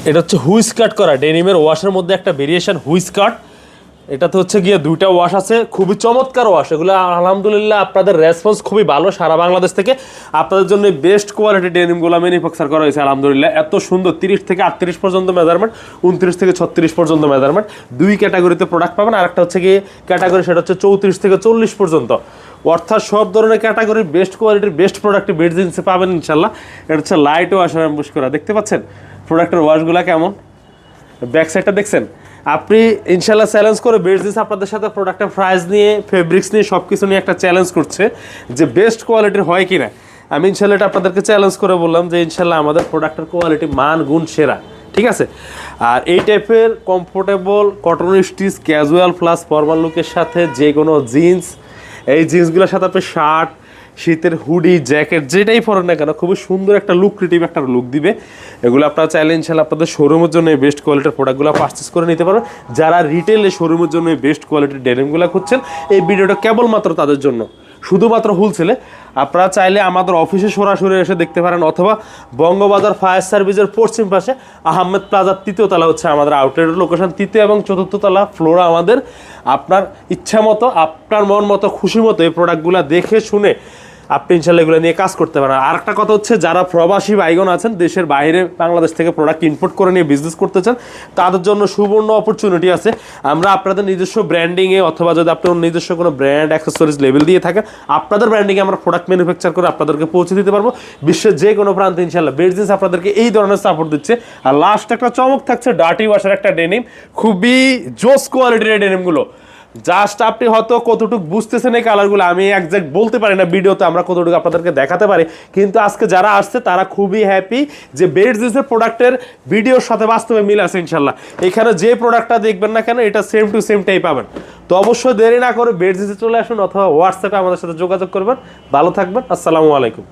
এটা হচ্ছে হুইস কাট করা ডেনিমের ওয়াশের মধ্যে একটা ভেরিয়েশন হুইস কাট। এটাতে হচ্ছে গিয়ে দুইটা ওয়াশ আছে, খুবই চমৎকার ওয়াশ এগুলো। আলহামদুলিল্লাহ আপনাদের রেসপন্স খুবই ভালো সারা বাংলাদেশ থেকে। আপনাদের জন্য বেস্ট কোয়ালিটি ডেনিমগুলো ম্যানুফ্যাকচার করা হয়েছে আলহামদুলিল্লাহ। এত সুন্দর 30 থেকে 38 পর্যন্ত মেজারমেন্ট, 29 থেকে 36 পর্যন্ত মেজারমেন্ট, দুই ক্যাটাগরিতে প্রোডাক্ট পাবেন। আর একটা হচ্ছে গিয়ে ক্যাটাগরি, সেটা হচ্ছে 34 থেকে 40 পর্যন্ত। অর্থাৎ সব ধরনের ক্যাটাগরির বেস্ট কোয়ালিটির বেস্ট প্রোডাক্ট বেড জিন্সে পাবেন ইনশাল্লাহ। এটা হচ্ছে লাইট ওয়াশ অ্যাম্বুশ করা, দেখতে পাচ্ছেন প্রোডাক্টের ওয়াশগুলো কেমন, ব্যাক সাইডটা দেখছেন। আপনি ইনশাল্লাহ চ্যালেঞ্জ করে বেড জিন্স আপনাদের সাথে প্রোডাক্টের প্রাইস নিয়ে, ফেব্রিক্স নিয়ে, সব কিছু নিয়ে একটা চ্যালেঞ্জ করছে যে বেস্ট কোয়ালিটির হয় কিনা। আমি ইনশাল্লাহ এটা আপনাদেরকে চ্যালেঞ্জ করে বললাম যে ইনশাল্লাহ আমাদের প্রোডাক্টের কোয়ালিটি মান গুণ সেরা, ঠিক আছে। আর এই টাইপের comfortable cotton stitch casual plus formal লুকের সাথে যে কোনো জিন্স, এই জিন্সগুলোর সাথে আপনি শার্ট, শীতের হুডি, জ্যাকেট যেটাই পরেন না কেন খুবই সুন্দর একটা লুক্রেটিভ একটা লুক দিবে। এগুলো আপনারা চাইলে ইনশাল্লাহ আপনাদের শোরুমের জন্য এই বেস্ট কোয়ালিটির প্রোডাক্টগুলো পারচেস করে নিতে পারবেন। যারা রিটেলে শোরুমের জন্য এই বেস্ট কোয়ালিটির ডেনিমগুলো খুঁজছেন, এই ভিডিওটা কেবলমাত্র তাদের জন্য, শুধুমাত্র হোলসেলে। আপনারা চাইলে আমাদের অফিসে সরাসরি এসে দেখতে পারেন, অথবা বঙ্গবাজার ফায়ার সার্ভিসের পশ্চিম পাশে আহমেদ প্লাজার 3য় তলা হচ্ছে আমাদের আউটলেটের লোকেশন। 3য় এবং 4র্থ তলা ফ্লোর আমাদের। আপনার ইচ্ছা মতো, আপনার মন মতো, খুশি মতো এই প্রোডাক্টগুলো দেখে শুনে আপনি ইনশাল্লাহ এগুলো নিয়ে কাজ করতে পারেন। আর একটা কথা হচ্ছে, যারা প্রবাসী ভাইগণ আছেন, দেশের বাইরে বাংলাদেশ থেকে প্রোডাক্ট ইম্পোর্ট করে নিয়ে বিজনেস করতে চান, তাদের জন্য সুবর্ণ অপরচুনিটি আছে। আমরা আপনাদের নিজস্ব ব্র্যান্ডিংয়ে, অথবা যদি আপনি নিজস্ব কোনো ব্র্যান্ড অ্যাক্সেসরিজ লেভেল দিয়ে থাকেন, আপনাদের ব্র্যান্ডিংয়ে আমরা প্রোডাক্ট ম্যানুফ্যাকচার করে আপনাদেরকে পৌঁছে দিতে পারবো বিশ্বের যে কোনো প্রান্তে ইনশাল্লাহ। বেড জিন্স আপনাদেরকে এই ধরনের সাপোর্ট দিচ্ছে। আর লাস্ট একটা চমক থাকছে, ডার্টি ওয়াশের একটা ডেনিম, খুবই জোস কোয়ালিটির এই ডেনিমগুলো। জাস্ট আপনি হয়তো কতটুকু বুঝতেছেন এই কালারগুলো, আমি একজ্যাক্ট বলতে পারি না ভিডিওতে আমরা কতটুকু আপনাদেরকে দেখাতে পারি, কিন্তু আজকে যারা আসছে তারা খুবই হ্যাপি যে বেড জিন্সের প্রোডাক্টের ভিডিওর সাথে বাস্তবে মিল আছে ইনশাল্লাহ। এখানে যে প্রোডাক্টটা দেখবেন না কেন এটা সেম টু সেম টাই পাবেন। তো অবশ্যই দেরি না করে বেড জিন্সে চলে আসুন, অথবা হোয়াটসঅ্যাপে আমাদের সাথে যোগাযোগ করবেন। ভালো থাকবেন, আসসালামু আলাইকুম।